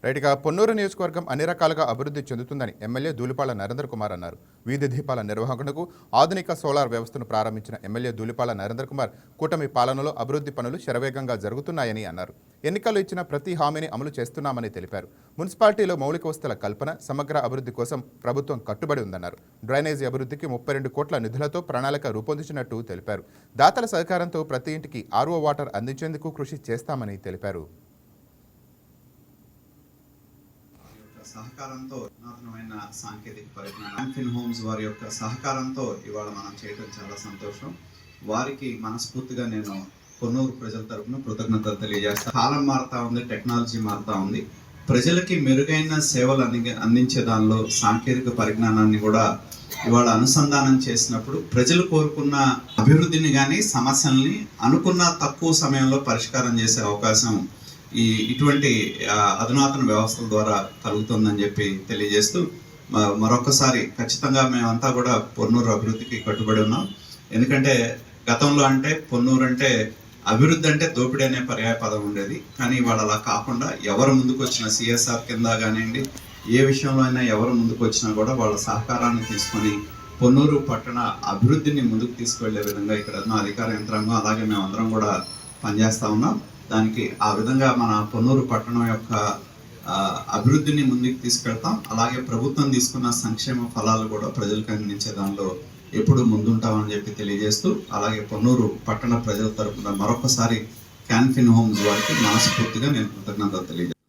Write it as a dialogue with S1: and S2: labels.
S1: రైట్గా పొన్నూరు నియోజకవర్గం అన్ని రకాలుగా అభివృద్ధి చెందుతుందని ఎమ్మెల్యే ధూళిపాల నరేంద్ర కుమార్ అన్నారు. వీధి దీపాల నిర్వహణకు ఆధునిక సోలార్ వ్యవస్థను ప్రారంభించిన ఎమ్మెల్యే ధూళిపాల నరేంద్ర కుమార్ కూటమి పాలనలో అభివృద్ధి పనులు శరవేగంగా జరుగుతున్నాయని అన్నారు. ఎన్నికల్లో ఇచ్చిన ప్రతి హామీని అమలు చేస్తున్నామని తెలిపారు. మున్సిపాలిటీలో మౌలిక వసతుల కల్పన, సమగ్ర అభివృద్ధి కోసం ప్రభుత్వం కట్టుబడి ఉందన్నారు. డ్రైనేజీ అభివృద్ధికి 32 కోట్ల నిధులతో ప్రణాళిక రూపొందించినట్టు తెలిపారు. దాతల సహకారంతో ప్రతి ఇంటికి ఆర్ఓ వాటర్ అందించేందుకు కృషి చేస్తామని తెలిపారు.
S2: సహకారంతో నూతనమైన సాంకేతిక పరిజ్ఞానం కాన్ఫిన్ హోమ్స్ వారి యొక్క సహకారంతో ఇవాళ మనం చేయడం చాలా సంతోషం. వారికి మనస్ఫూర్తిగా నేను పొన్నూరు ప్రజల తరపున కృతజ్ఞతలు తెలియజేస్తాను. కాలం మారుతా ఉంది, టెక్నాలజీ మారుతా ఉంది. ప్రజలకి మెరుగైన సేవలు అందించే దానిలో సాంకేతిక పరిజ్ఞానాన్ని కూడా ఇవాళ అనుసంధానం చేసినప్పుడు ప్రజలు కోరుకున్న అభివృద్ధిని కానీ సమస్యల్ని అనుకున్న తక్కువ సమయంలో పరిష్కారం చేసే అవకాశం ఇటువంటి అధునాతన వ్యవస్థల ద్వారా కలుగుతుందని చెప్పి తెలియజేస్తూ మరొకసారి ఖచ్చితంగా మేమంతా కూడా పొన్నూరు అభివృద్ధికి కట్టుబడి ఉన్నాం. ఎందుకంటే గతంలో అంటే పొన్నూరు అంటే అభివృద్ధి అంటే దోపిడీ అనే పర్యాయ పదం ఉండేది. కానీ ఇవాళ అలా కాకుండా ఎవరు ముందుకు వచ్చిన సిఎస్ఆర్ కింద కానివ్వండి, ఏ విషయంలో అయినా ఎవరు ముందుకు వచ్చినా కూడా వాళ్ళ సహకారాన్ని తీసుకొని పొన్నూరు పట్టణ అభివృద్ధిని ముందుకు తీసుకువెళ్లే విధంగా ఇక్కడ ఉన్న అధికార యంత్రాంగం అలాగే మేమందరం కూడా పనిచేస్తా ఉన్నాం. దానికి ఆ విధంగా మన పొన్నూరు పట్టణం యొక్క అభివృద్ధిని ముందుకు తీసుకెళ్తాం. అలాగే ప్రభుత్వం తీసుకున్న సంక్షేమ ఫలాలు కూడా ప్రజలకు అందించే దానిలో ఎప్పుడు ముందుంటామని చెప్పి తెలియజేస్తూ, అలాగే పొన్నూరు పట్టణ ప్రజల తరపున మరొకసారి కాన్ఫిన్ హోమ్స్ వారికి మనస్ఫూర్తిగా నేను కృతజ్ఞతలు తెలియజేస్తాను.